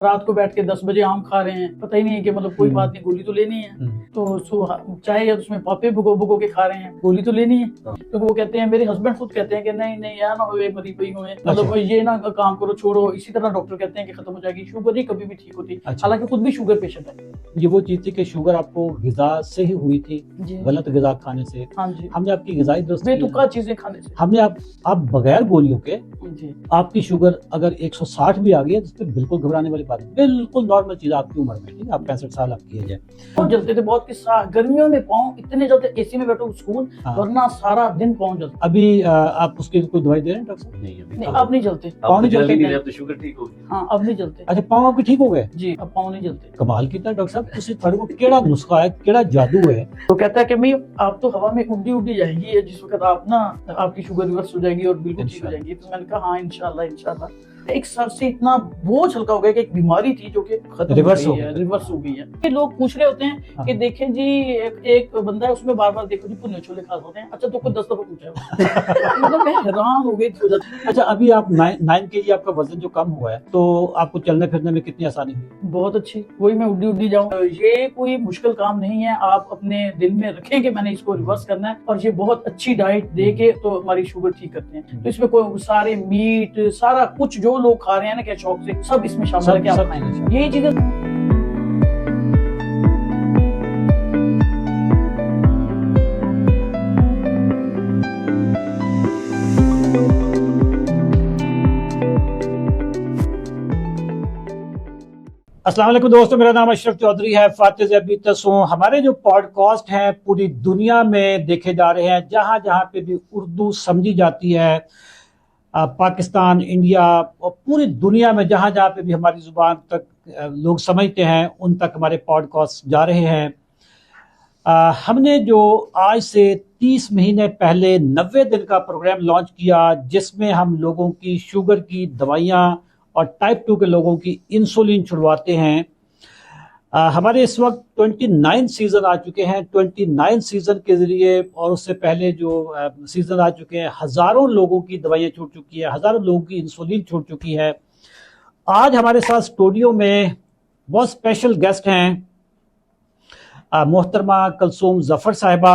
रात को बैठ के 10 बजे आम खा रहे हैं, पता ही नहीं है कि मतलब कोई बात नहीं, गोली तो लेनी है। तो चाय या उसमें पापे भुगो के खा रहे हैं, गोली तो लेनी है। तो वो कहते हैं, मेरे हस्बैंड खुद कहते हैं कि नहीं नहीं यार ना हुए मरी पई हुए, मतलब ये ना काम करो, छोड़ो। इसी तरह डॉक्टर कहते हैं कि खत्म हो जाएगी शुगर, ही कभी भी ठीक होती। हालांकि खुद भी शुगर पेशेंट है। ये वो चीज थी कि शुगर आपको ग़िज़ा से ही हुई थी, गलत ग़िज़ा खाने से। हाँ जी, हमने आपकी ग़िज़ाई दुरुस्त बेतुका चीजें खाने से हमने आप बगैर गोलियों के आपकी शुगर अगर 160 भी आ गई है तो बिल्कुल घबराने वाली बात है, बिल्कुल नॉर्मल चीज आपकी उम्र में। ठीक है, आप 65 साल आपकी एज है। बहुत जलते थे, बहुत किस्सा। गर्मियों में पाँव इतने जलते, एसी में बैठो स्कूल, वरना सारा दिन पाँव जलते। अभी आप उसकी कोई दवाई दे रहे हैं डॉक्टर साहब? नहीं, अब नहीं जलते। पाँव नहीं जलते, नहीं, अब तो शुगर ठीक हो गई। हाँ, अब नहीं जलते। अच्छा, पाँव आपके ठीक हो गए जी, अब पाँव नहीं जलते। कमाल कितना डॉक्टर साहब, उसी थोड़े को केड़ा नुस्खा है, केड़ा जादू है? तो कहता है कि मैं आप तो हवा में उड़ी जाएगी, जिस वक्त आप ना आपकी शुगर रिवर्स हो जाएगी और बिल्कुल ठीक हो जाएगी। तो मैंने कहा हाँ इंशाल्लाह इंशाल्लाह। एक सर से इतना बोझ हल्का हो गया कि एक बीमारी थी जो कि खत्म रिवर्स हो गई है। ये लोग पूछ रहे होते हैं कि देखें जी एक बंदा है, उसमें बार बार देखो जी पुन्ने छोले खा होते हैं। अच्छा, तो कोई 10 दफा पूछा है। मतलब मैं हैरान हो गई थी। अच्छा, अभी आप 9 kg आपका वजन जो कम हुआ है, तो आपको चलने फिरने में कितनी आसानी हुई? बहुत अच्छी। वही मैं उड़ी जाऊँ, ये कोई मुश्किल काम नहीं है। आप अपने दिल में रखें कि मैंने इसको रिवर्स करना है, और ये बहुत अच्छी डाइट दे के तो हमारी शुगर ठीक करते हैं। तो इसमें कोई सारे मीट सारा कुछ जो लोग खा रहे हैं ना क्या शौक से, सब इसमें शामिल है कि आप खाएं यही चीजें। अस्सलाम वालेकुम दोस्तों, मेरा नाम अशरफ चौधरी है। फातिज़ अभी तसों हमारे जो पॉडकास्ट हैं पूरी दुनिया में देखे जा रहे हैं। जहाँ जहाँ पे भी उर्दू समझी जाती है, पाकिस्तान, इंडिया और पूरी दुनिया में जहाँ जहाँ पे भी हमारी ज़ुबान तक लोग समझते हैं, उन तक हमारे पॉडकास्ट जा रहे हैं। हमने जो आज से 30 महीने पहले 90 दिन का प्रोग्राम लॉन्च किया, जिसमें हम लोगों की शुगर की दवाइयाँ और टाइप 2 के लोगों की इंसुलिन छुड़वाते हैं। हमारे इस वक्त 29 सीज़न आ चुके हैं। 29 सीज़न के ज़रिए और उससे पहले जो सीज़न आ चुके हैं, हज़ारों लोगों की दवाइयाँ छूट चुकी है, हज़ारों लोगों की इंसुलिन छूट चुकी है। आज हमारे साथ स्टूडियो में बहुत स्पेशल गेस्ट हैं, मोहतरमा कलसूम ज़फ़र साहिबा।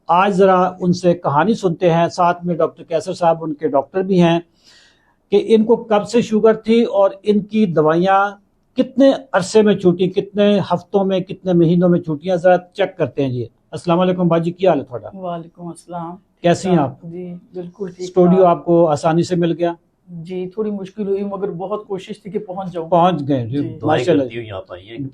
आज ज़रा उनसे कहानी सुनते हैं। साथ में डॉक्टर कैसर साहब, उनके डॉक्टर भी हैं, कि इनको कब से शुगर थी और इनकी दवाइयाँ कितने अरसे में छूटी, कितने हफ्तों में, कितने महीनों में छूटी हैं, जरा चेक करते हैं जी। अस्सलाम वालेकुम बाजी, क्या हाल है थोड़ा? वालेकुम अस्सलाम। कैसी हैं आप? जी बिल्कुल ठीक। स्टूडियो आपको आसानी से मिल गया? जी, थोड़ी मुश्किल हुई मगर बहुत कोशिश थी कि पहुंच जाऊं। पहुंच गए जी, माशाल्लाह।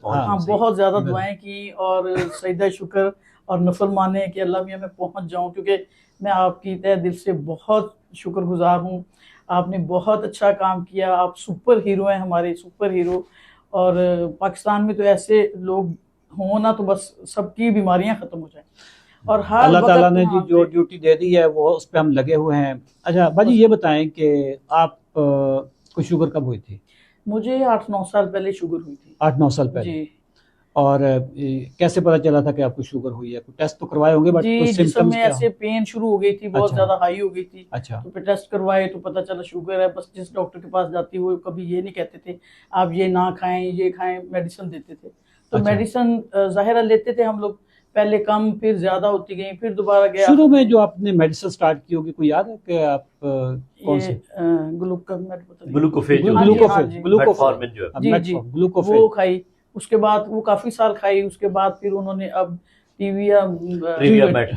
हाँ, बहुत ज्यादा दुआएं की और सजदा शुक्र और नफल माने कि अल्लाह मियां मैं पहुंच जाऊं, क्योंकि मैं आपकी तहे दिल से बहुत शुक्रगुजार हूँ। आपने बहुत अच्छा काम किया। आप सुपर हीरो हैं, हमारे सुपर हीरो। और पाकिस्तान में तो ऐसे लोग हों ना, तो बस सबकी बीमारियां खत्म हो जाएं। और हर अल्लाह ताला ने जी जो ड्यूटी दे दी है वो उस पर हम लगे हुए हैं। अच्छा बाजी, ये बताएं कि आप को शुगर कब हुई थी? मुझे 8-9 साल पहले शुगर हुई थी। 8-9 साल पहले जी। और कैसे पता चला था कि आपको शुगर हुई है? टेस्ट तो करवाए होंगे, बट जी, जिसम में ऐसे पेन शुरू हो गई थी, बहुत ज्यादा हाई हो गई थी। अच्छा, तो फिर टेस्ट करवाए तो पता चला शुगर है। बस जिस डॉक्टर के पास जाती वो कभी ये नहीं कहते थे आप ये ना खाएं, ये खाएं, मेडिसिन देते थे। तो मेडिसिन जाहिर लेते थे हम लोग, पहले कम फिर ज्यादा होती गई, फिर दोबारा गया। शुरू में जो आपने मेडिसिन स्टार्ट की होगी, कोई याद है कि आप कौन से? ग्लूकोफेज वो खाई। उसके बाद वो काफी साल खाई। उसके बाद फिर उन्होंने अब प्रीविया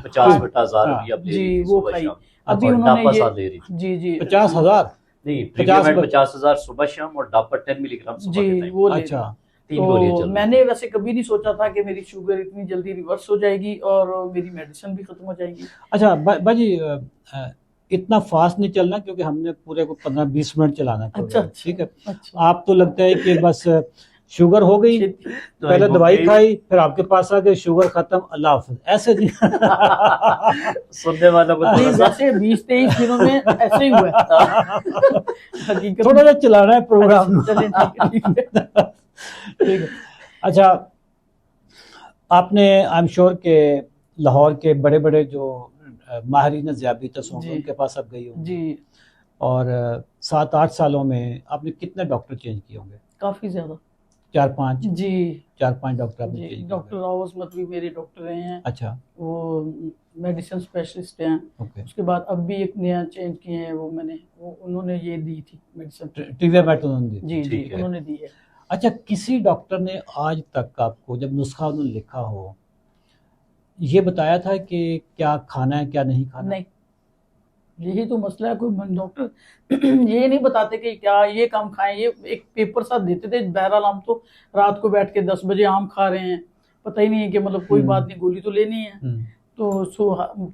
50,000 जी वो खाई। अभी उन्होंने जी जी 50,000 नहीं, 50,000 सुबह शाम और डापर 10 मिलीग्राम जी वो। अच्छा, तो मैंने वैसे कभी नहीं सोचा था कि मेरी शुगर इतनी जल्दी रिवर्स हो जाएगी और मेरी मेडिसिन भी खत्म हो जाएगी। अच्छा बाजी, इतना फास्ट नहीं चलना, क्योंकि हमने पूरे को 15-20 मिनट चलाना है। अच्छा, ठीक है। अच्छा। आप तो लगता है कि बस शुगर हो गई, पहले दवाई खाई, फिर आपके पास आ गए, शुगर खत्म, अल्लाह हाफ़िज़, ऐसे नहीं। सुनने वाला वैसे 20-23 दिनों में ऐसे ही हुआ। थोड़ा सा चलाना है प्रोग्राम। ठीक है। अच्छा, आपने आई एम श्योर के लाहौर के बड़े बड़े जो माहिरीन ज़ियाबीतस होंगे उनके पास आप गई होंगी जी। और 7-8 सालों में आपने कितने डॉक्टर चेंज किए होंगे? काफी ज्यादा। 4-5 जी 4-5 डॉक्टर आपने जी। चेंज किए डॉक्टर हुए। रावत मतवी मेरे डॉक्टर रहे हैं, अच्छा, वो मेडिसिन स्पेशलिस्ट हैं। ओके। उसके बाद अब भी एक नया चेंज किए हैं, वो मैंने वो उन्होंने ये दी थी मेडिसिन। ट्रिविया मेट उन्होंने दी थी। जी जी ठीक है। उन्होंने दी है। अच्छा, किसी डॉक्टर ने आज तक आपको जब नुस्खा उन्होंने लिखा हो, ये बताया था कि क्या खाना है क्या नहीं खाना? नहीं, यही तो मसला है, कोई डॉक्टर ये नहीं बताते कि क्या ये कम खाएं। ये एक पेपर साथ देते थे, बहरहाल हम तो रात को बैठ के 10 बजे आम खा रहे हैं, पता ही नहीं है कि मतलब कोई बात नहीं, गोली तो लेनी है। तो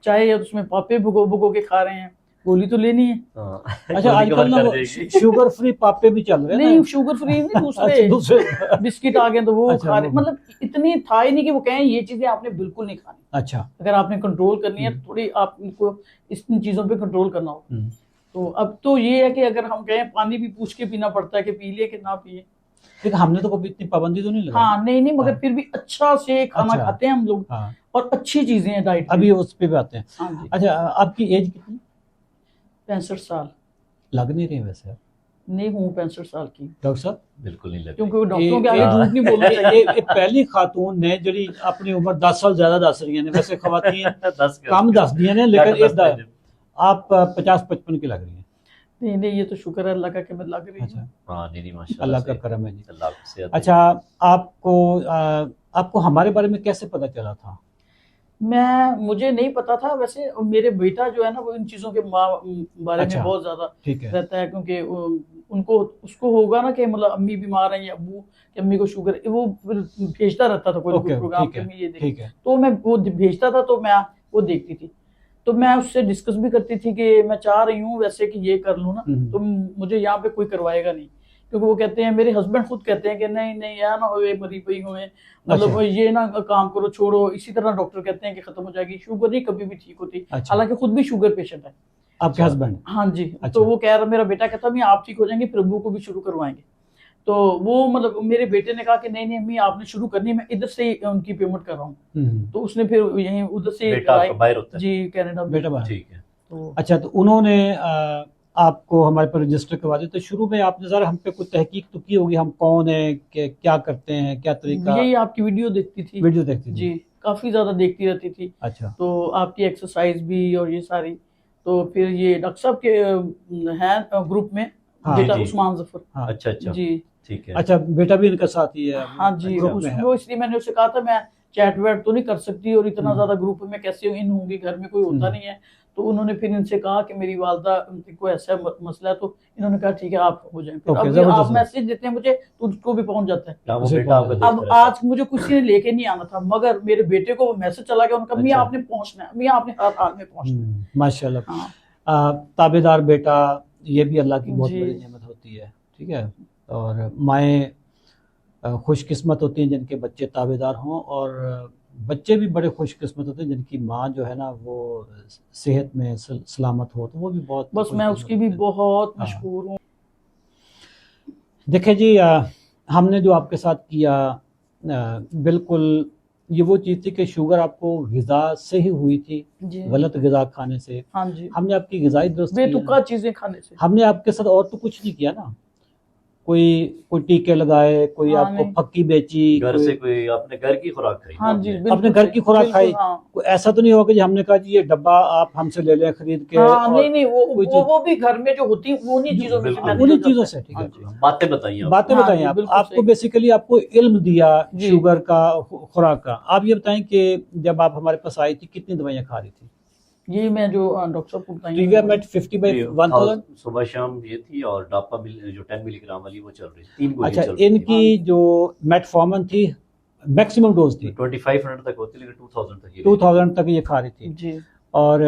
चाय है तो उसमें पापे भिगो भिगो के खा रहे हैं, गोली तो लेनी है। हाँ। अच्छा, गोली आजकल कवर ना कर देगी। शुगर फ्री पापे भी चल रहे हैं नहीं ना? शुगर फ्री नहीं, अच्छा, दूसरे दूसरे। बिस्किट आ गए तो वो अच्छा, खा रहे, वो। मतलब इतनी था ही नहीं कि वो कहें ये चीजें आपने बिल्कुल नहीं खानी। अच्छा। अगर आपने कंट्रोल करनी है थोड़ी, आप इनको इन चीजों पे कंट्रोल करना हो। तो अब तो ये है कि अगर हम कहें पानी भी पूछ के पीना पड़ता है कि पी लिए कि ना पिए। लेकिन हमने तो कभी इतनी पाबंदी तो नहीं लगाई। हाँ नहीं नहीं, मगर हाँ। फिर भी अच्छा से खाना अच्छा। खाते हैं हम लोग, हाँ, और अच्छी चीजें हैं डाइट में। अभी उस पे भी आते हैं। हाँ जी। अच्छा, आपकी एज कितनी? 65 साल। लग नहीं रही वैसे आप। नहीं हूँ 65 साल की, डॉक्टर साहब, बिल्कुल नहीं लगती। क्योंकि वो डॉक्टरों के ये- आगे झूठ नहीं बोलना चाहिए। ये पहली खातून ने जड़ी अपनी उम्र 10 साल ज्यादा दस रही है, वैसे खवातीन 10 कम दस दिए ने, लेकिन घट दस इस दा- दिन। आप 50-55 की लग रही हैं। नहीं नहीं, ये तो शुक्र है अल्लाह का कि मैं लग रही हूँ। अच्छा, हाँ नहीं नहीं माशाल्लाह अल्लाह का से। करम है जी। अल्लाह आपको सेहत दे। अच्छा, आपको हमारे बारे में कैसे पता चला था? मुझे नहीं पता था वैसे। मेरे बेटा जो है ना, वो इन चीज़ों के बारे अच्छा, में बहुत ज़्यादा ठीक है। रहता है, क्योंकि उनको उसको होगा ना कि मतलब अम्मी बीमार हैं या अब्बू कि अम्मी को शुगर, वो फिर भेजता रहता था कोई ओके, कोई प्रोग्राम ठीक पे, है, मैं ये देख, ठीक है। तो मैं वो भेजता था, तो मैं वो देखती थी, तो मैं उससे डिस्कस भी करती थी कि मैं चाह रही हूँ वैसे कि ये कर लूँ ना, तो मुझे यहाँ पे कोई करवाएगा नहीं, क्योंकि वो कहते हैं, मेरे हस्बैंड खुद कहते हैं कि नहीं नहीं यार ना होए, मरी पई हुए, मतलब अच्छा। ये ना काम करो, छोड़ो। इसी तरह डॉक्टर कहते हैं कि खत्म हो जाएगी शुगर, नहीं कभी भी ठीक होती। अच्छा। हालांकि खुद भी शुगर पेशेंट है आपके हस्बैंड? हाँ जी। अच्छा। तो वो कह रहा, मेरा बेटा कहता मैं आप ठीक हो जाएंगे फिर अब्बू को भी शुरू करवाएंगे। तो वो मतलब मेरे बेटे ने कहा कि नहीं नहीं अम्मी आपने शुरू करनी, मैं इधर से ही उनकी पेमेंट कर रहा हूँ। तो उसने फिर यहीं उधर से बेटा आपका बाहर होता है? जी, कनाडा में। बेटा बाहर। ठीक है। तो अच्छा, तो उन्होंने आपको हमारे पर रजिस्टर करवा दिया, तो शुरू में आपने जरा हम पे कुछ तहकीक तो की होगी, हम कौन है, क्या करते हैं, क्या तरीका? यही आपकी वीडियो देखती थी, वीडियो देखती थी जी, काफी ज्यादा देखती रहती थी। अच्छा, तो आपकी एक्सरसाइज भी और ये सारी, तो फिर ये डॉक्टर साहब के हैं ग्रुप में, हाँ, बेटा जी, जी। उस्मान जफर। हाँ। अच्छा अच्छा जी ठीक है। अच्छा, बेटा भी इनका साथ ही है? हाँ जी। ग्रुप में है? वो इसलिए मैंने उससे कहा था मैं चैट वैट तो नहीं कर सकती, और इतना ज्यादा ग्रुप में कैसे इन होंगी, घर में कोई होता नहीं है। तो उन्होंने फिर इनसे कहा कि मेरी वालदा को ऐसा मसला है, तो इन्होंने कहा ठीक है आप हो जाएं। फिर ओके, अब जबरदस्त आप है। मैसेज देते हैं मुझे तो उसको भी पहुंच जाता है। हाँ, वो उसे बेटा आपका कौन है? देखता अब रहता है। आज मुझे किसी ने लेके नहीं आना था, मगर मेरे बेटे को मैसेज चला गया, उनका मियाँ अच्छा। आपने पहुंचना है, मियाँ आपने हर हाल में पहुंचना है। माशाल्लाह। हाँ ताबेदार बेटा, ये भी अल्लाह की बहुत जी। बड़ी नेमत होती है, ठीक है। और माएँ खुशकिस्मत होती हैं जिनके बच्चे ताबेदार हों, और बच्चे भी बड़े खुशकिस्मत होते हैं जिनकी माँ जो है ना वो सेहत में सलामत हो, तो वो भी बहुत बस मैं खुशकिस्मत उसकी भी होते हैं। बहुत हाँ। मशहूर हूँ। देखिए जी, हमने जो आपके साथ किया, बिल्कुल ये वो चीज़ थी कि शुगर आपको ग़िज़ा से ही हुई थी, जी गलत ग़िज़ा खाने से। हाँ जी, हमने आपकी ग़िज़ाई दुरुस्त की है बेतुका ना। चीजें खाने से। हमने आपके साथ और तो कुछ नहीं किया ना, कोई टीके लगाए, कोई हाँ, आपको नहीं। फक्की बेची, घर से कोई अपने घर की खुराक खाई हाँ ना जी, आपने? बिल्कुल अपने घर सही, की खुराक बिल्कुल, खाई। हाँ। कोई ऐसा तो नहीं होगा कि हमने कहा जी ये डब्बा आप हमसे ले लें खरीद के, हाँ और नहीं नहीं, कोई चीज़- वो भी घर में जो होती वो उन्हीं चीजों में से बिल्कुल, मैनेज उन्हीं हो जाता चीज़ों है। से, ठीक हाँ है। जी। बातें बताइए आप। बातें हाँ बताइए जी, आप। बिल्कुल आपको सही। बेसिकली आपको इल्म दिया जी। शुगर का, खुराक का। आप ये बताएं कि जब आप हमारे पास आई थी कितनी दवाइयाँ खा रही थी? ये मैं जो डॉक्टर साहब को बताई ट्रिविया मेट 50/1000। सुबह शाम ये थी, और डापा जो 10 मिलीग्राम वाली वो चल रही थी, 3 गोलियां अच्छा, चल रही थी। इनकी जो मेटफॉर्मिन थी मैक्सिमम डोज थी 2500 तक होती, लेकिन 2000 तक 2000 तक ये खा रही थी। जी। और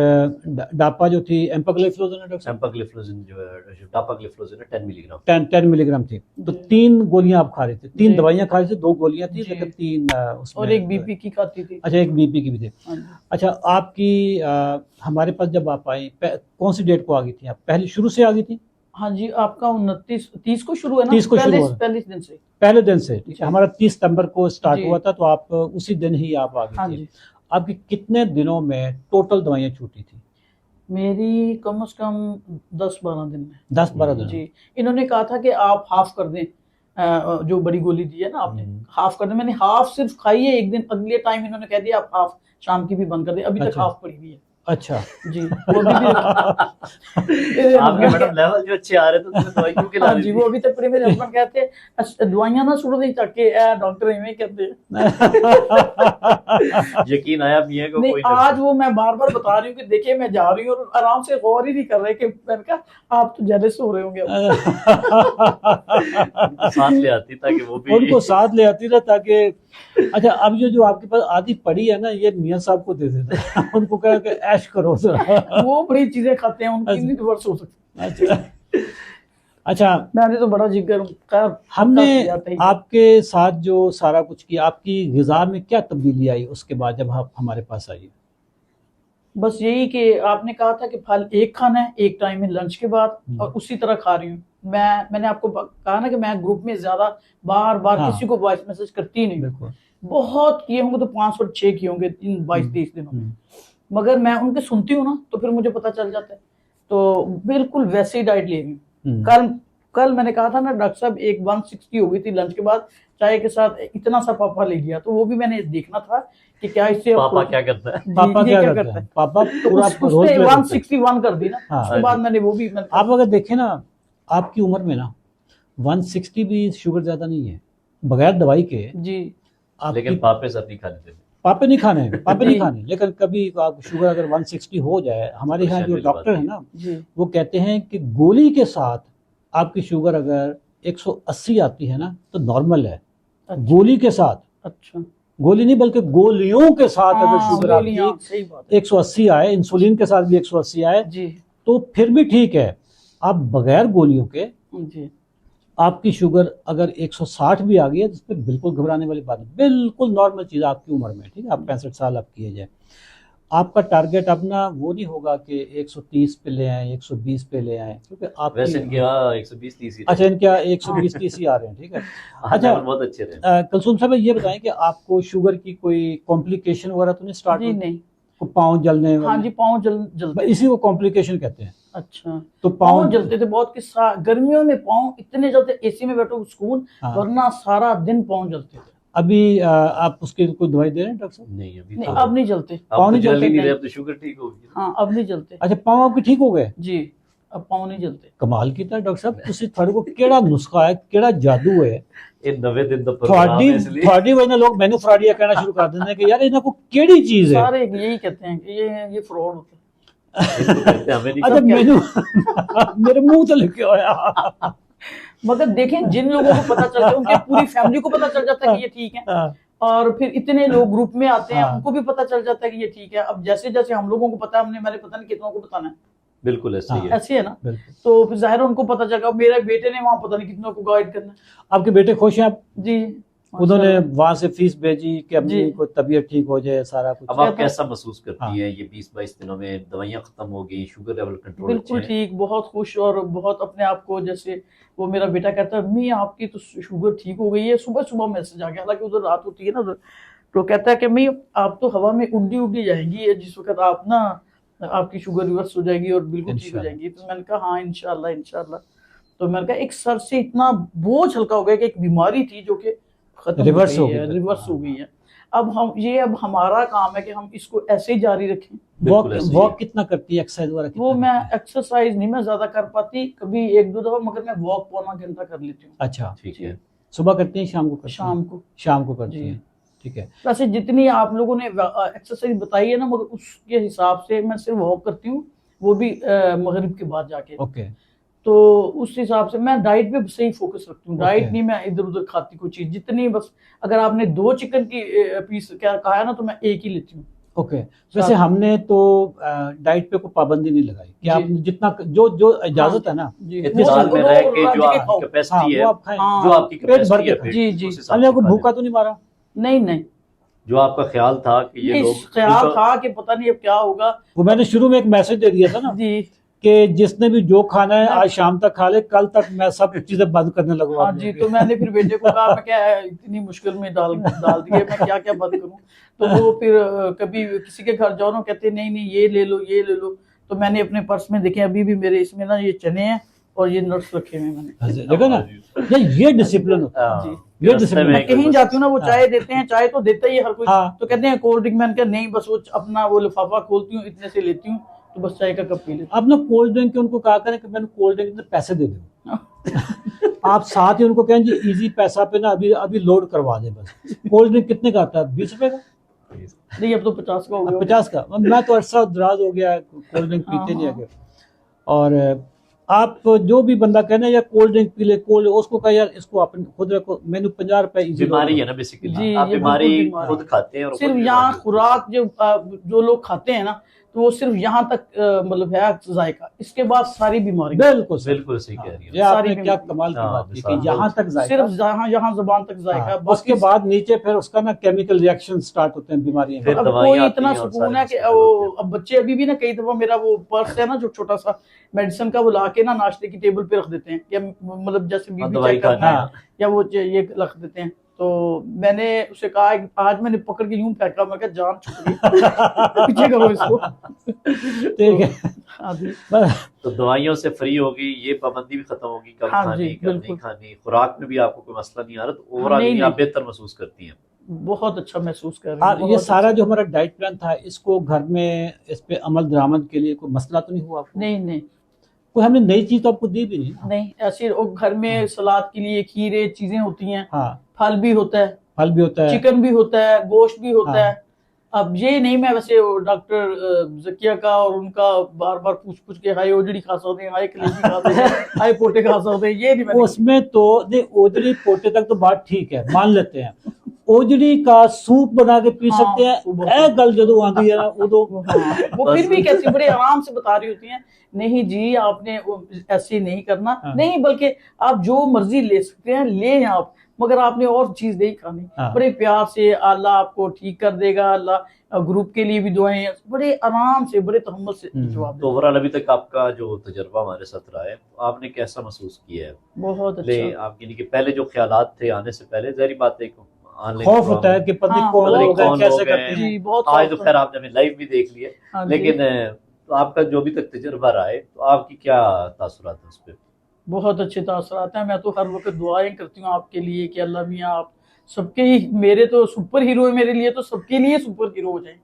डापा जो थी एम्पाग्लिफ्लोज़िन है डॉक्टर साहब, एम्पाग्लिफ्लोज़िन जो है, डापाग्लिफ्लोज़िन है 10 मिलीग्राम। 10 मिलीग्राम थी। तो जी। 3 गोलियां आप खा रहे थे, 3 जी। दवाइयां खा रहे थे, 2 गोलियां थी, जी। लेकिन 3 उसमें, और एक बीपी की खाती थी। अच्छा, एक बीपी की भी थी। हाँ जी। अच्छा, आपकी हमारे पास जब आप आई, कौन सी डेट को आ गई थी आप? पहले शुरू से आ गई थी? हाँ जी, आपका 30 को शुरू है ना? 30 को शुरू हुआ। पहले दिन से। पहले दिन से, ठीक जी। है। हमारा 30 सितंबर को स्टार्ट जी। हुआ था, तो आप उसी दिन ही आप आ हाँ गई थी। जी। आपकी कितने दिनों में टोटल दवाइयाँ छूटी थी? मेरी कम से कम 10-12 दिन में। 10-12 दिन। जी, इन्होंने कहा था कि आप हाफ कर दें, जो बड़ी गोली दी है ना आपने, हाफ कर दी, मैंने हाफ सिर्फ खाई है एक दिन, अगले टाइम इन्होंने कह दिया आप हाफ शाम की भी बंद कर दे, अभी तक अच्छा। हाफ पड़ी हुई है अच्छा। जी। वो अभी भी आपके मैडम लेवल जो अच्छे आ रहे थे तो दवाई क्यों खिला हाँ रही जी, थी? वो अभी तक पड़े। मेरे हस्बैंड कहते हैं दवाइयां ना सुन नहीं ताकि डॉक्टर इवें कहते हैं। यकीन आया मियां को नहीं, कोई आज वो मैं बार बार बता रही हूँ कि देखिए मैं जा रही हूँ और आराम से गौर ही नहीं कर रहे कि मैंने कहा आप तो जेलस हो रहे होंगे उनको साथ ले आती ताकि वो भी उनको साथ ले आती ना ताकि। अच्छा, अब जो आपके पास आधी पड़ी है ना, ये मियां साहब को दे देना उनको कह के ऐश करो जरा। वो बड़ी चीजें खाते हैं, उनकी नहीं रिवर्स हो सकती। अच्छा। अच्छा, मैंने तो बड़ा जिगर खैर हमने जाता ही। आपके साथ जो सारा कुछ किया, आपकी ग़िज़ा में क्या तब्दीली आई उसके बाद जब आप हमारे पास आई? बस यही कि आपने कहा था कि फल एक खाना है एक टाइम में लंच के बाद, और उसी तरह खा रही हूँ। मैंने आपको कहा ना कि मैं ग्रुप में ज्यादा बार बार हाँ। किसी को वॉइस मैसेज करती नहीं। बिल्कुल। बहुत किए होंगे तो 5 और 6 किए होंगे इन 22-23 दिनों में, मगर मैं उनके सुनती हूँ ना तो फिर मुझे पता चल जाता है। तो बिल्कुल वैसे ही डाइट ले रही हूँ। कल मैंने कहा था ना डॉक्टर साहब एक 160 हो गई थी लंच के बाद, चाय के साथ इतना सा पापा ले लिया, तो वो भी मैंने देखना था कि क्या इससे पापा क्या करता है। पापा ये क्या करता है? पापा तो पूरा उसने रोज ले लेते हैं। 161 कर दी ना। हाँ। उसके बाद मैंने वो भी आप अगर देखें ना, आपकी उम्र में ना 160 भी शुगर ज्यादा नहीं है, बगैर दवाई के। जी लेकिन पापे सब नहीं खाने थे। पापे नहीं खाने हैं, पापे नहीं जी। खाने, लेकिन कभी आप शुगर अगर 160 हो जाए, हमारे यहाँ जो डॉक्टर है ना जी वो कहते हैं कि गोली के साथ आपकी शुगर अगर 180 आती है ना तो नॉर्मल है। अच्छा। गोली के साथ, अच्छा, गोली नहीं बल्कि गोलियों के साथ अगर हाँ, शुगर गोलियां, आपकी सही बात है 180 आए, इंसुलिन के साथ भी 180 आए जी तो फिर भी ठीक है। आप बगैर गोलियों के जी। आपकी शुगर अगर 160 भी आ गई है तो इसमें बिल्कुल घबराने वाली बात नहीं, बिल्कुल नॉर्मल चीज़ आपकी उम्र में। ठीक है, आप 65 साल आपकी एज है। आपका टारगेट अपना वो नहीं होगा कि 130 पे ले आए, 120 पे ले आए, क्योंकि आप वैसे इनके यहाँ 120-30 ही अच्छा, इनके 120-30 ही आ रहे हैं। ठीक है। अच्छा, बहुत अच्छे रहे। कुलसुम साहब ये बताएं कि आपको शुगर की कोई कॉम्प्लिकेशन वगैरह तो नहीं स्टार्ट जी हुई? नहीं, पाँव जलने हाँ वाली? जी, पाँव जलते। इसी को कॉम्प्लिकेशन कहते हैं। अच्छा, तो पाँव पाँव जलते थे बहुत, किस्सा गर्मियों में पाँव इतने जलते, एसी में बैठो सुकून, हाँ। वरना सारा दिन पाँव जलते थे। अभी आप उसकी कोई दवाई दे रहे हैं डॉक्टर साहब? नहीं अभी नहीं, तो अब नहीं जलते। अब तो नहीं जल ही जलते नहीं रहे, नहीं। अब तो शुगर ठीक होगी। हाँ, अब नहीं जलते अच्छा, पाँव आपके ठीक हो गए? जी, अब पाँव नहीं जलते। कमाल कीता डॉक्टर साहब, तुसी थोड़े को केड़ा नुस्खा है, केड़ा जादू है? ये 90 दिन तो प्रोग्राम है इसलिए थोड़ी वजह लोग मैनू फ्रॉडिया कहना शुरू कर देते हैं कि यार इन्हें को केड़ी चीज है। सारे यही कहते हैं कि ये फ्रॉड होता है। इनको कहते हैं, हमें नहीं अच्छा, कहते। मैनू मेरे मुंह तो लिखे होया। मगर देखें जिन लोगों को पता चलता है उनके पूरी फैमिली को पता चल जाता है कि ये ठीक है, हाँ, और फिर इतने लोग ग्रुप में आते हैं हाँ। उनको भी पता चल जाता है कि ये ठीक है। अब जैसे जैसे हम लोगों को पता है, हमने मैंने पता नहीं कितनों को बताना है, बिल्कुल ऐसे ही है। ऐसे है ना। बिल्कुल। तो फिर जाहिर है उनको पता चलेगा। मेरे बेटे ने वहां पता नहीं कितनों को गाइड करना है। आपके बेटे खुश हैं आप? जी, उन्होंने वहां से फीस भेजी कि अपनी जी। को तबीयत ठीक हो जाए, सारा कुछ? अब आप कैसा महसूस करती हाँ। हैं? ये 20-22 दिनों में दवाइयाँ खत्म हो गई, शुगर लेवल कंट्रोल बिल्कुल ठीक, बहुत खुश और बहुत अपने आप को, जैसे वो मेरा बेटा कहता है मी आपकी तो शुगर ठीक हो गई है। सुबह सुबह मैसेज आ गया, हालांकि उधर रात होती है ना उधर, तो कहता है कि मी आप तो हवा में उड्डी उड्डी जाएंगी जिस वक्त आप ना आपकी शुगर रिवर्स हो जाएगी और बिल्कुल ठीक हो जाएगी। तो मैंने कहा हाँ इंशाल्लाह इंशाल्लाह। तो मैंने कहा एक सर से इतना बोझ हल्का हो गया कि एक बीमारी थी जो कि खत्म रिवर्स हो है, गई। रिवर्स हो गई है। अब हमारा काम है कि हम इसको ऐसे ही जारी रखें। वॉक बिल्कुल ऐसे ही वॉक है। कितना करती है, एक्सरसाइज वगैरह वो कितना मैं करती है? एक्सरसाइज नहीं मैं ज्यादा कर पाती, कभी 1-2 दफा, मगर मैं वॉक पौना घंटा कर लेती हूँ अच्छा, ठीक है। सुबह करती हैं, शाम को करती हैं? शाम को। शाम को करती जी। हैं, ठीक है। वैसे जितनी आप लोगों ने एक्सरसाइज बताई है ना, मगर उसके हिसाब से मैं सिर्फ वॉक करती हूँ, वो भी मगरिब के बाद जाके। ओके। तो उस हिसाब से मैं डाइट पे सही फोकस रखती हूँ। Diet Okay. नहीं मैं इधर उधर खाती कोई चीज, जितनी बस अगर आपने 2 चिकन की पीस क्या कहा है ना, तो मैं 1 ही लेती हूँ। ओके। वैसे हमने तो डाइट पे कोई पाबंदी नहीं लगाई कि जी। आप जितना जो इजाजत है ना, जी, इत्तेदाल में रह के जो आपकी हाँ, कैपेसिटी है, वो आप खाएं। हाँ, जो आपकी पेट भर कैपेसिटी के है खाएं। पेट जी, की, जी। उस हिसाब हमने से आपको खा लें। भूखा तो नहीं मारा? नहीं जो आपका ख्याल था कि ये नहीं, लोग ख्याल उनका- था कि पता नहीं अब क्या होगा। वो मैंने शुरू में एक मैसेज दे दिया था ना जी कि जिसने भी जो खाना है आज शाम तक खा ले, कल तक मैं सब चीजें बंद करने लगूंगा। हाँ जी। तो मैंने फिर बेटे को कहा मैं क्या है, इतनी मुश्किल में डाल दिए, मैं क्या क्या बंद करूं। तो वो फिर कभी किसी के घर जाओ ना, कहते नहीं नहीं ये ले लो ये ले लो। तो मैंने अपने पर्स में देखे, अभी भी मेरे इसमें ना ये चने हैं और ये नर्स रखे हुए हैं मैंने। देखो ना, ये डिसिप्लिन होता है। जी। ये डिसिप्लिन मैं कहीं जाती हूँ ना, वो हाँ। चाय देते हैं, चाय तो देता ही है हर कोई, हाँ। तो कहते हैं कोल्ड ड्रिंक, मैंने कहा नहीं, बस वो अपना वो लिफाफा खोलती हूँ, इतने से लेती हूँ, तो बस चाय का कप पी लेती अब ना कोल्ड ड्रिंक के उनको कहा करें कि मैंने कोल्ड ड्रिंक के पैसे दे दो। हूँ। आप साथ ही उनको कहें जी इजी पैसा पे ना अभी अभी लोड करवा दे बस। कोल्ड ड्रिंक कितने का आता है? 20 रुपए का? नहीं, अब तो 50 का हो गया। 50 का? मैं तो अरसा दराज हो गया कोल्ड ड्रिंक पीते नहीं आगे। और आप जो भी बंदा कहना या कोल्ड ड्रिंक पी ले, कोल्ड, उसको कहा यार इसको आप खुद रखो, मैंने 50 रुपए इजी बीमारी है ना बेसिकली, जी, आप ये बीमारी बिल्कुल बीमारी खुद खाते हैं और सिर्फ खुद यहाँ बीमारी होती खुराक जो लोग खाते हैं ना, तो वो सिर्फ यहाँ तक मतलब है जायका, इसके बाद सारी बीमारी। बिल्कुल है। बिल्कुल सही कह रही ये है। आपने सारी क्या बीमारी। कमाल की हाँ, बात की मिसाल कि यहाँ तक जायका, सिर्फ यहाँ जबान तक जायका है, उसके बाद नीचे फिर उसका ना केमिकल रिएक्शन स्टार्ट होते हैं बीमारियों फिर में। अब दवाइयाँ कोई आती इतना हैं और सुकून सारे है कि मसाले वो होते हैं। अब बच्चे अभी भी ना, कई दफा मेरा वो पर्स है ना जो छोटा सा मेडिसिन का, वो ला के ना नाश्ते की टेबल पे रख देते हैं, या मतलब जैसे बीबी दवाई चेक करना खाना है, या वो ये रख देते हैं। तो मैंने उसे कहा, आज मैंने पकड़ के यूं फेंका, मैं कहा जान छूट गई, पीछे करो इसको। ठीक है। हाँ जी। तो दवाइयों से फ्री होगी, ये पाबंदी भी खत्म होगी, कब हाँ खानी जी, कब नहीं बिल्कुल। खानी, खुराक में भी आपको कोई मसला नहीं आ रहा, तो ओवरऑल नहीं, आप नहीं। बेहतर महसूस करती हैं। बहुत अच्छा महसूस कर रही हूँ। ये सारा जो हमारा डाइट प्लान था, इसको घर में इस पे अमल दरामद के लिए कोई मसला तो नहीं हुआ आपको? नहीं नहीं कोई हमने नई चीज तो आपको दी भी नहीं? नहीं, ऐसे वो घर में सलाद के लिए खीरे चीजें होती हैं, हाँ, फल भी होता है, फल भी होता है, चिकन भी होता है, गोश्त भी होता हाँ। है। अब ये नहीं मैं वैसे डॉक्टर जकिया का और उनका बार बार पूछ के हाय ओजड़ी खा सकते हैं, हाय कलेजी खा सकते हैं, हाय पोटे खा सकते हैं, ये नहीं मैंने। उसमें तो नहीं, ओजड़ी पोटे तक तो बात ठीक है, मान लेते हैं। ओजड़ी का सूप बना के पी हाँ, सकते हैं। ए गल जदों आंदी है ना उदों वो फिर भी कैसे बड़े आराम से बता रही होती हैं, नहीं जी आपने ऐसे नहीं करना, हाँ। नहीं बल्कि आप जो मर्जी ले सकते हैं, ले आप, मगर आपने और चीज नहीं खानी। हाँ। बड़े प्यार से अल्लाह आपको ठीक कर देगा, अल्लाह ग्रुप के लिए भी दुआएं, बड़े आराम से बड़े तहम्मुल से जवाब तो देगा। ओवरऑल अभी तक आपका जो तजर्बा हमारे साथ रहा है, आपने कैसा महसूस किया है? बहुत ले अच्छा। आप यानी कि पहले जो ख्यालात थे आने से पहले, जहरी बात है ऑनलाइन खौफ होता है कि पता नहीं हाँ, कौन बहुत लोग हैं, कौन कैसे लोग करते हैं। हैं। जी, बहुत आज तो खौफ खैर आपने हमें लाइव भी देख लिया, हाँ जी। लेकिन तो आपका जो भी तक तजर्बा रहा है, तो आपकी क्या तासुरात है उस पर? बहुत अच्छे तासुरात हैं। मैं तो हर वक्त दुआएं करती हूँ आपके लिए कि अल्लाह मियाँ आप सबके ही, मेरे तो सुपर हीरो है, मेरे लिए तो सबके लिए सुपर हीरो हो जाए।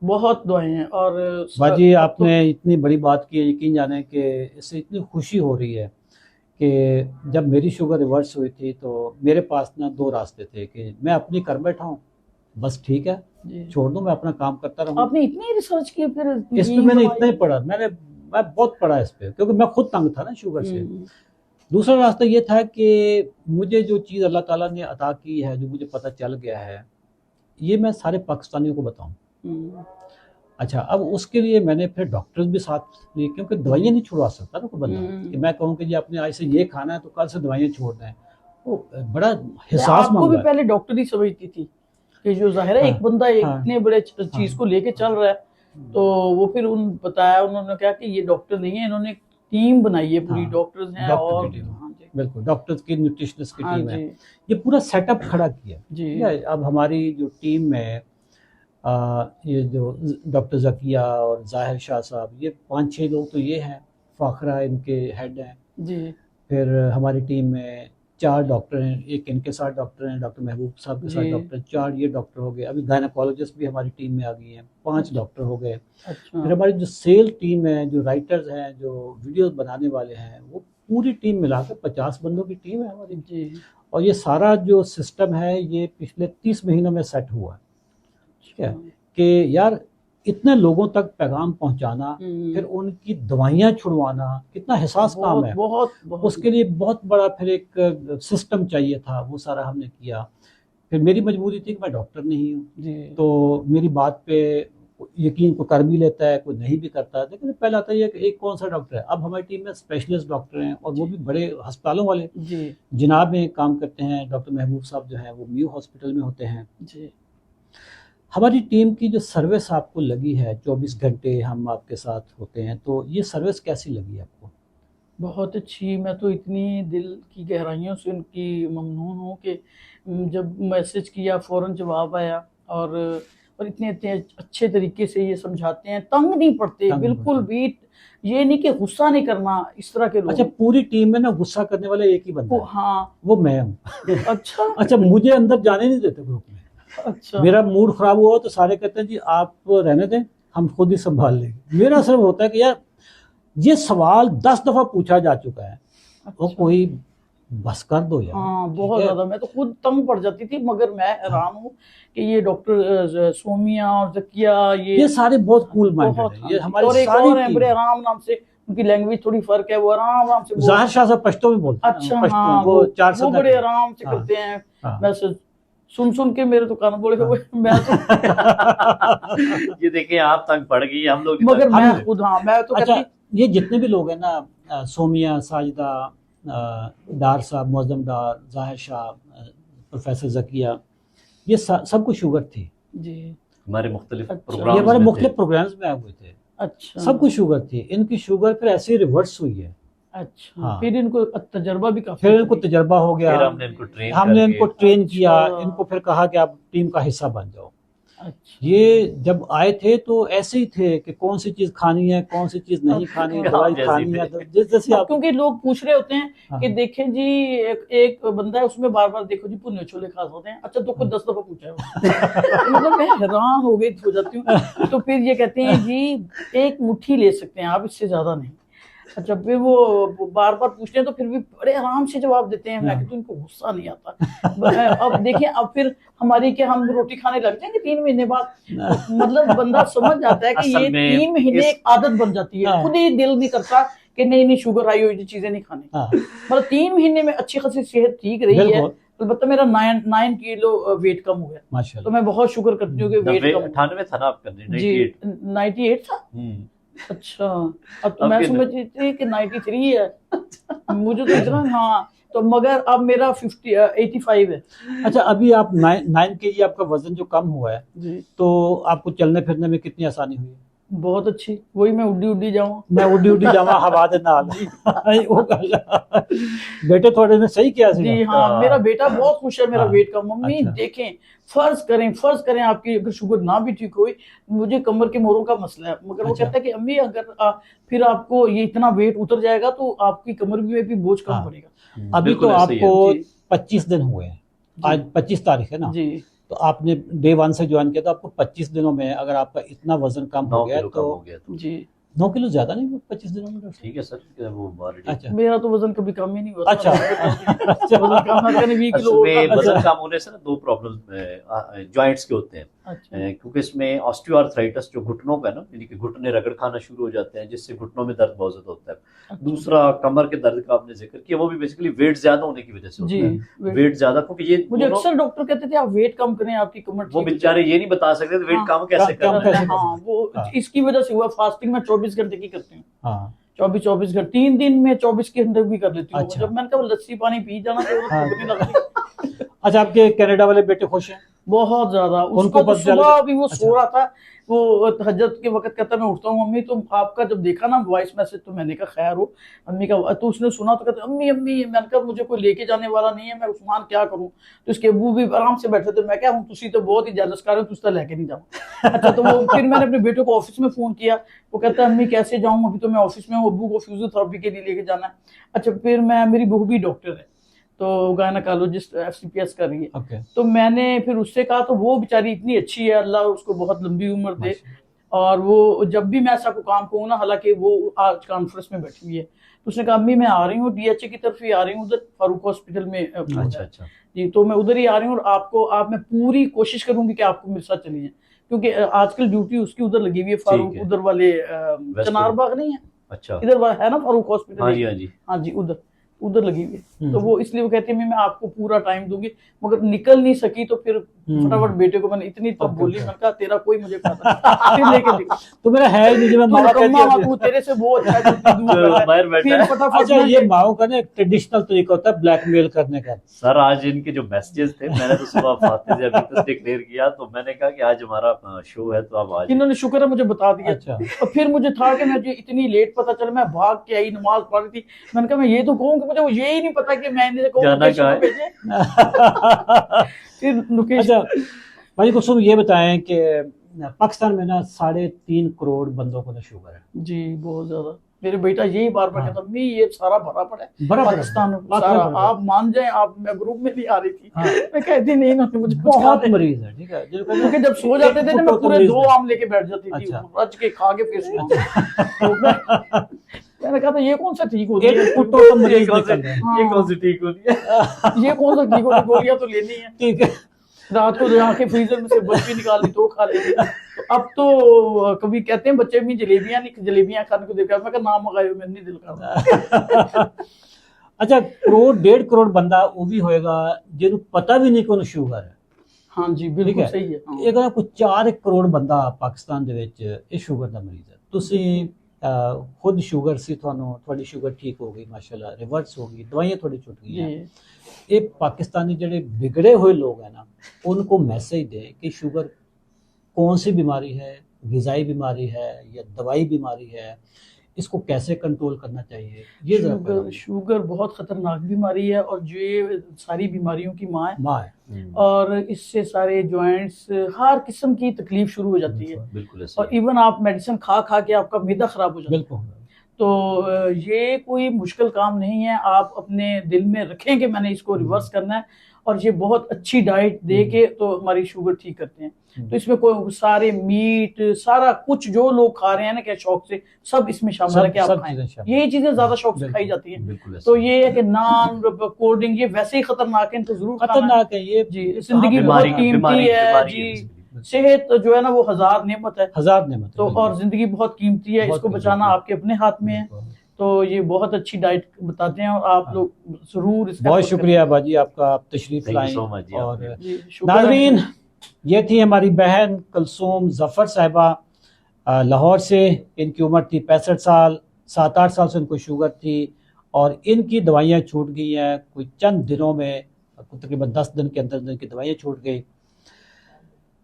बहुत दुआएं हैं। और बाजी अब आपने इतनी बड़ी बात की है, यकीन जाने कि इससे इतनी खुशी हो रही है कि जब मेरी शुगर रिवर्स हुई थी तो मेरे पास ना दो रास्ते थे कि मैं अपनी कर बैठा हूँ, बस ठीक है जी। छोड़ दूँ, मैं अपना काम करता रहूँ। आपने इतनी रिसर्च की फिर? इस पे मैंने इतना ही पढ़ा, मैं बहुत पढ़ा इस पे, क्योंकि मैं खुद तंग था ना शुगर से। दूसरा रास्ता ये था कि मुझे जो चीज़ अल्लाह ताला ने अता की है, जो मुझे पता चल गया है, ये मैं सारे पाकिस्तानियों को बताऊं। अच्छा, अब उसके लिए मैंने फिर डॉक्टर्स भी साथ लिए, क्योंकि दवाइयाँ नहीं छुड़वा सकता ना कोई बंदा कि मैं कहूँ कि जी आपने आज से ये खाना है तो कल से दवाइयाँ छोड़ना है, वो बड़ा हिसास आपको भी मामला है। पहले डॉक्टर ही समझती थी कि जो जाहिर है हाँ, एक बंदा हाँ, इतने बड़े चीज को लेके चल रहा है, तो वो फिर बताया उन्होंने क्या कि ये डॉक्टर नहीं है, इन्होंने टीम बनाई है पूरी, हाँ, डॉक्टर्स हैं डॉक्टर और की टीम। हाँ जी, बिल्कुल, डॉक्टर्स की, न्यूट्रिशनिस्ट की हाँ टीम है, जी, ये पूरा सेटअप खड़ा किया। जी, ठीक है, अब हमारी जो टीम में ये जो डॉक्टर जकिया और जाहिर शाह साहब, ये 5-6 लोग तो ये हैं, फाखरा इनके हेड हैं। जी, फिर हमारी टीम में 4 डॉक्टर हैं, एक इनके साथ डॉक्टर हैं, डॉक्टर महबूब साहब के साथ जी। डॉक्टर, 4 ये डॉक्टर हो गए। अभी गायनोकोलॉजिस्ट भी हमारी टीम में आ गई हैं, 5 डॉक्टर हो गए। अच्छा, फिर हमारी जो सेल टीम है, जो राइटर्स हैं, जो वीडियोस बनाने वाले हैं, वो पूरी टीम मिलाकर 50 बंदों की टीम है हमारी। जी, और ये सारा जो सिस्टम है ये पिछले 30 महीनों में सेट हुआ है। ठीक है, कि यार इतने लोगों तक पैगाम पहुंचाना, फिर उनकी दवाइयाँ छुड़वाना कितना हिसास काम है। बहुत उसके लिए बहुत बड़ा फिर एक सिस्टम चाहिए था, वो सारा हमने किया। फिर मेरी मजबूरी थी कि मैं डॉक्टर नहीं हूँ, जी, तो मेरी बात पे यकीन को कर भी लेता है, कोई नहीं भी करता है, लेकिन पहले आता है कि एक कौन सा डॉक्टर है। अब हमारी टीम में स्पेशलिस्ट डॉक्टर हैं, और वो भी बड़े अस्पतालों वाले। जी, जिनाब में काम करते हैं डॉक्टर महबूब साहब, जो है वो म्यू हॉस्पिटल में होते हैं। जी। हमारी टीम की जो सर्विस आपको लगी है, 24 घंटे हम आपके साथ होते हैं, तो ये सर्विस कैसी लगी आपको? बहुत अच्छी। मैं तो इतनी दिल की गहराइयों से उनकी ममनून हूँ कि जब मैसेज किया फ़ौरन जवाब आया, और और इतने इतने अच्छे तरीके से ये समझाते हैं, तंग नहीं पड़ते तंग नहीं बिल्कुल भी। ये नहीं कि गुस्सा नहीं करना, इस तरह के लोग। अच्छा, पूरी टीम में ना गुस्सा करने वाला एक ही बंदा है, हाँ। वो मैं हूँ। अच्छा अच्छा, मुझे अंदर जाने नहीं देते ग्रुप में। अच्छा। मेरा मूड खराब हुआ तो सारे कहते हैं जी आप रहने दें, हम खुद ही संभाल लेंगे। मेरा सिर्फ होता है कि यार ये सवाल 10 दफा पूछा जा चुका है, वो कोई बस कर दो यार। हाँ बहुत ज्यादा, मैं तो खुद तंग पड़ जाती थी। मगर मैं हैरान हूँ कि ये डॉक्टर सोमिया और जकिया, ये सारे बहुत कूल माइंडेड बहुत, है। ये हमारी और एक सारी और है टीम बड़े आराम आराम से, उनकी लैंग्वेज थोड़ी फर्क है, वो आराम आराम से ज़ाहिर शाह साहब पश्तो में बोलते हैं। अच्छा पश्तो, हाँ, वो 4 वो शब्द बड़े है। आराम से हाँ, करते हैं। हाँ। मैं सुन सुन के मेरे तो कान बोले हुए मैं तो ये देखिए आप तंग पड़ गई, हम लोग नहीं मगर तंग मैं पड़े। खुद, हाँ मैं तो अच्छा, कहती। ये जितने भी लोग हैं ना, सोमिया, साजिदा, डार साहब, मौजम डार, जाहिर शाह, प्रोफेसर जकिया, ये सबको शुगर थी। जी हमारे मुख्तलिफ अच्छा। ये प्रोग्राम्स हमारे में मुख्तलिफ थे। प्रोग्राम्स में आए हुए थे, अच्छा सबको शुगर थी। इनकी शुगर फिर ऐसे ही रिवर्स हुई है। अच्छा। हाँ। फिर इनको तजर्बा भी काफी, फिर इनको तजर्बा हो गया, फिर हमने इनको ट्रेन हमने इनको करके ट्रेन किया, अच्छा। इनको फिर कहा कि आप टीम का हिस्सा बन जाओ। अच्छा। ये जब आए थे तो ऐसे ही थे कि कौन सी चीज खानी है, कौन सी चीज नहीं खानी, अच्छा। दवाई जैसे खानी ही है, जैसे आप। क्योंकि लोग पूछ रहे होते हैं हाँ। कि देखें जी, एक बंदा है उसमें बार बार देखो जी भुने छोले खास होते हैं। अच्छा तो कुछ 10 दफा पूछा है वो। मतलब मैं हैरान हो जाती हूँ। तो फिर ये कहते हैं जी एक मुट्ठी ले सकते हैं आप, इससे ज्यादा नहीं। अच्छा फिर वो बार बार पूछते हैं तो फिर भी बड़े आराम से जवाब देते हैं। मैं कहती हूँ इनको गुस्सा नहीं आता। अब देखिए, अब फिर हमारी क्या, हम रोटी खाने लग जाएंगे 3 महीने बाद। मतलब बंदा समझ जाता है कि असल ये में 3 महीने इस- एक आदत बन जाती है। हाँ। खुद ही दिल नहीं करता कि नहीं नहीं शुगर आई हुई चीजें नहीं खानी। हाँ, मतलब 3 महीने में अच्छी खासी सेहत ठीक रही है। बिल्कुल। अलबत्ता मेरा 9 किलो वेट कम हो गया, तो माशाल्लाह। मैं बहुत शुक्र करती हूँ कि वेट कम 98 था ना आपका, जी 98। 98 था। अच्छा, अब तो अब मैं के- समझती थी कि 93 है। मुझे तो इतना, हाँ तो मगर अब मेरा 85 है। अच्छा, अभी आप 9 kg आपका वजन जो कम हुआ है, जी तो आपको चलने फिरने में कितनी आसानी हुई है? बहुत अच्छी, वही मैं उड्डी उड्डी जाऊँ। मैं उड्डी उड्डी जावा हवा दे नाल। वो गल बेटे थोड़े ने सही किया जी सीगा। हाँ, मेरा बेटा बहुत खुश है मेरा हाँ। वेट का। मम्मी अच्छा। देखें, फर्ज करें आपकी अगर शुगर ना भी ठीक हुई, मुझे कमर के मोरों का मसला है, मगर वो अच्छा। कहता है कि अम्मी अगर फिर आपको ये इतना वेट उतर जाएगा तो आपकी कमर में भी बोझ कम हाँ। पड़ेगा। अभी तो बिल्कुल ऐसे ही है। आपको जी। 25 दिन हुए हैं, आज 25 तारीख है ना, जी तो आपने डे 1 से ज्वाइन किया, तो आपको 25 दिनों में अगर आपका इतना वजन कम 9 हो गया किलो कम तो हो गया तो जी 9 किलो ज्यादा नहीं, 25 दिनों में? ठीक है सर, वो ऑलरेडी। अच्छा मेरा तो वजन कभी कम ही नहीं हुआ। अच्छा। वजन कम होता नहीं, 20 किलो इसमें होता। वजन अच्छा। कम होने से ना 2 प्रॉब्लम जॉइंट्स के होते हैं। अच्छा क्योंकि इसमें ऑस्टियोआर्थराइटिस जो घुटनों का है ना, यानी कि घुटने रगड़ खाना शुरू हो जाते हैं, जिससे घुटनों में दर्द बहुत ज्यादा होता है। अच्छा। दूसरा कमर के दर्द का आपने जिक्र किया, वो भी बेसिकली वेट ज्यादा होने की वजह से होता जी है। वेट ज्यादा, क्योंकि ये मुझे दोनों- अक्सर डॉक्टर कहते थे आप वेट कम करें, आपकी कमर वो ठीक हो बेचारे ये नहीं बता सकते वेट हाँ, कम कैसे कम करना कैसे है। कर हाँ सकते? वो हाँ। इसकी वजह से हुआ। फास्टिंग में 24 घंटे की करती हूँ। हाँ 24 घंटे, 3 दिन में 24 के अंदर भी कर लेती हूँ। अच्छा। जब मैंने कहा लस्सी पानी पी जाना तो हाँ। भूख नहीं लगती। अच्छा, आपके कनाडा वाले बेटे खुश हैं? बहुत ज्यादा। उनको उसको तो पता चल- सुबह भी वो अच्छा। सो रहा था, वो तहज्जुद के वक्त कहता मैं उठता हूँ मम्मी, तो आपका जब देखा ना वॉइस मैसेज तो मैंने कहा खैर हो मम्मी का, तो उसने सुना तो कहते अम्मी अम्मी। मैंने कहा मुझे कोई लेके जाने वाला नहीं है, मैं उस्मान क्या करूँ। तो उसके अब्बू भी आराम से बैठे थे। मैं क्या हूँ, तुसी तो बहुत ही जेलस कर रहे हो, तुझ तो लेके नहीं जाऊँ। अच्छा तो वो फिर मैंने अपने बेटे को ऑफिस में फोन किया, वो कहता है अम्मी कैसे जाऊँ, अभी तो मैं ऑफिस में हूँ, अब्बू को फिजियोथेरेपी के लिए लेके जाना है। अच्छा फिर मेरी बहू भी डॉक्टर है, तो गायनाकोलॉजिस्ट FCPS कर रही है। ओके। तो मैंने फिर उससे कहा, तो वो बेचारी इतनी अच्छी है, अल्लाह उसको बहुत लंबी उम्र दे। और वो जब भी मैं ऐसा कोई काम कहूँ ना, हालांकि वो आज कॉन्फ्रेंस में बैठी हुई है, तो उसने कहा अम्मी मैं आ रही हूँ DHA की तरफ ही आ रही हूँ, उधर फारूक हॉस्पिटल में अच्छा अच्छा। जी, तो मैं उधर ही आ रही हूँ। और मैं पूरी कोशिश करूंगी कि आपको मेरे साथ चली जाए, क्योंकि आजकल ड्यूटी उसकी उधर लगी हुई है, फारूक है। उधर वाले वेस्ट चनारबाग नहीं है, अच्छा। इधर है ना फारूक हॉस्पिटल। हाँ जी हाँ जी। हाँ जी, उधर लगी हुई है। तो वो इसलिए वो कहती है मैं आपको पूरा टाइम दूंगी, मगर निकल नहीं सकी। तो फिर फटाफट बेटे को मैंने इतनी तब बोली, मैंने कहा तेरा कोई मुझे फायदा नहीं। फिर लेके निकल तो मेरा है ही नहीं जो मैं माँ कहती हूँ। तू तेरे से वो अच्छा है जो तू दूर जो बैठा है। बाहर बैठा फिर है। फटाफट अच्छा, ये माओ का ना एक ट्रेडिशनल तरीका होता है ब्लैकमेल करने का। सर आज इनके जो मैसेजेस थे, मैंने तो सुबह फातिह से अभी तक डिक्लेयर किया, तो मैंने कहा कि आज हमारा शो है तो आप आज। इन्होंने शुक्र है मुझे बता दिया। अच्छा। और फिर मुझे था कि मैं जो इतनी लेट पता चला, मैं भाग के आई, नमाज पढ़ रही थी। मैंने कहा मैं ये तो कहूँ कि मुझे वो ये ही नहीं पता कि मैं इन्हें कहूँ जाना लोकेशन कहाँ पे है? भेजें। फिर लोकेशन अच्छा, भाई कुसुम ये बताएं कि पाकिस्तान में ना 3.5 करोड़ बंदों को ना शुगर है। जी बहुत ज्यादा। मेरे बेटा यही बार बार हाँ। कहता, मैं ये सारा भरा पड़ा है बड़ा पाकिस्तान सारा, आप मान जाए आप, मैं ग्रुप में नहीं आ रही थी। हाँ। मैं कहती नहीं ना मुझे कुछ बहुत खाने। मरीज है, ठीक है, क्योंकि जब सो जाते थे ना मैं पूरे 2 आम लेके बैठ जाती थी, अच्छा। रज के खा के फिर सो तो मैंने कहा था ये कौन सा ठीक होती है, एक फुटो तो मरीज ये कौन निकल रहे हैं। हाँ। ये कौन सी ठीक होती है? ये कौन सा ठीक होती, गोलियां तो लेनी है। ठीक है। रात को जाके फ्रीजर में से बर्फी निकाल ली तो खा लेती। तो अब तो कभी कहते हैं बच्चे भी जलेबियां नहीं, जलेबियां खाने को देखा, मैं कहा नाम मंगायो, मैं नहीं दिल कर। अच्छा, 1.5 करोड़ बंदा वो भी होएगा जिन्हें पता भी नहीं कि उन्हें शुगर है। हाँ जी ठीक बिल्कुल है। सही है। हाँ। ਇਹ ਕਹਿੰਦਾ ਕੋਈ 4 ਕਰੋੜ ਬੰਦਾ ਪਾਕਿਸਤਾਨ ਦੇ ਵਿੱਚ ਇਹ ਸ਼ੂਗਰ ਦਾ ਮਰੀਜ਼ ਹੈ। ਤੁਸੀਂ ਖੁਦ ਸ਼ੂਗਰ ਸੀ, ਤੁਹਾਨੂੰ ਤੁਹਾਡੀ ਸ਼ੂਗਰ ਠੀਕ ਹੋ ਗਈ ਮਾਸ਼ਾਅੱਲਾ, ਰਿਵਰਸ ਹੋ ਗਈ, ਦਵਾਈਆਂ ਤੁਹਾਡੀ ਛੁੱਟ ਗਈਆਂ। जी ये पाकिस्तानी ਜਿਹੜੇ बिगड़े हुए लोग हैं ना, उनको मैसेज दे कि शुगर कौन सी बीमारी है, ग़िज़ाई बीमारी है या दवाई बीमारी है, इसको कैसे कंट्रोल करना चाहिए, ये जरा शुगर शुगर बहुत खतरनाक बीमारी है और ये सारी बीमारियों की माँ है। माँ है। और इससे सारे जॉइंट्स, हर किस्म की तकलीफ शुरू हो जाती है। बिल्कुल ऐसे और इवन आप मेडिसिन खा खा के आपका मैदा खराब हो जाता है। बिल्कुल। तो ये कोई मुश्किल काम नहीं है, आप अपने दिल में रखें कि मैंने इसको रिवर्स करना है, और ये बहुत अच्छी डाइट दे के तो हमारी शुगर ठीक करते हैं। तो इसमें कोई सारे मीट सारा कुछ जो लोग खा रहे हैं ना क्या शौक से, सब इसमें शामिल है कि आप खाएं। यही चीजें ज्यादा शौक से खाई जाती हैं। बिल्कुल ऐसे। तो ये है कि नान, कोल्ड ड्रिंक, ये वैसे ही खतरनाक है, इनको जरूर खाना है। खतरनाक है ये जी, जिंदगी बहुत कीमती है जी। सेहत जो है ना वो 1000 नेमत है, 1000 नेमत तो और जिंदगी बहुत कीमती है, बहुत इसको कीमती बचाना है। आपके अपने हाथ में है। तो ये बहुत अच्छी डाइट बताते हैं और आप लोग जरूर इसका बहुत effort शुक्रिया बाजी आपका, आप तशरीफ Thank you lie. so much, yeah. और करें। जी, शुक्र है। नाजरीन, ये थी हमारी बहन कुलसूम जफर साहिबा लाहौर से। इनकी उम्र थी 65 साल, 7-8 साल से इनको शुगर थी और इनकी दवाइयाँ छूट गई हैं कोई चंद दिनों में, तकरीबन 10 दिन के अंदर इनकी दवाइयाँ छूट गई।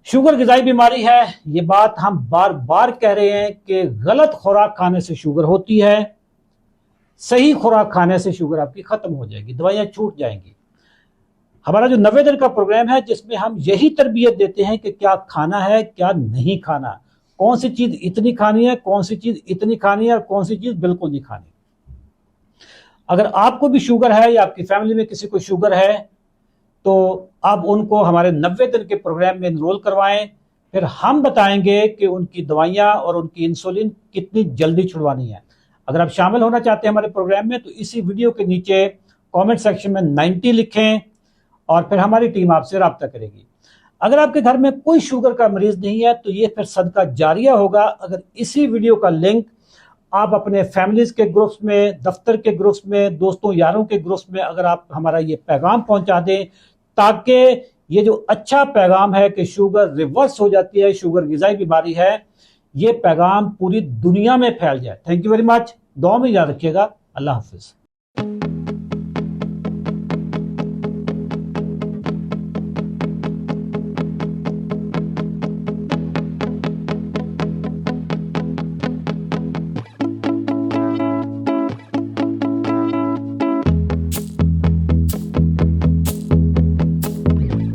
शुगर ग़िज़ाई बीमारी है, ये बात हम बार बार कह रहे हैं कि गलत खुराक खाने से शुगर होती है, सही खुराक खाने से शुगर आपकी खत्म हो जाएगी, दवाइयाँ छूट जाएंगी। हमारा जो 90 दिन का प्रोग्राम है जिसमें हम यही तरबियत देते हैं कि क्या खाना है क्या नहीं खाना, कौन सी चीज इतनी खानी है, कौन सी चीज इतनी खानी है और कौन सी चीज बिल्कुल नहीं खानी। अगर आपको भी शुगर है या आपकी फैमिली में किसी को शुगर है तो आप उनको हमारे 90 दिन के प्रोग्राम में इनरोल करवाएं, फिर हम बताएंगे कि उनकी दवाइयां और उनकी इंसुलिन कितनी जल्दी छुड़वानी है। अगर आप शामिल होना चाहते हैं हमारे प्रोग्राम में तो इसी वीडियो के नीचे कमेंट सेक्शन में 90 लिखें और फिर हमारी टीम आपसे रब्ता करेगी। अगर आपके घर में कोई शुगर का मरीज नहीं है तो ये फिर सदका जारिया होगा अगर इसी वीडियो का लिंक आप अपने फैमिलीज के ग्रुप्स में, दफ्तर के ग्रुप्स में, दोस्तों यारों के ग्रुप्स में अगर आप हमारा ये पैगाम पहुंचा दें, ताकि ये जो अच्छा पैगाम है कि शुगर रिवर्स हो जाती है, शुगर ग़िज़ाई बीमारी है, ये पैगाम पूरी दुनिया में फैल जाए। Thank you very much. दुआ में याद रखिएगा। अल्लाह हाफिज।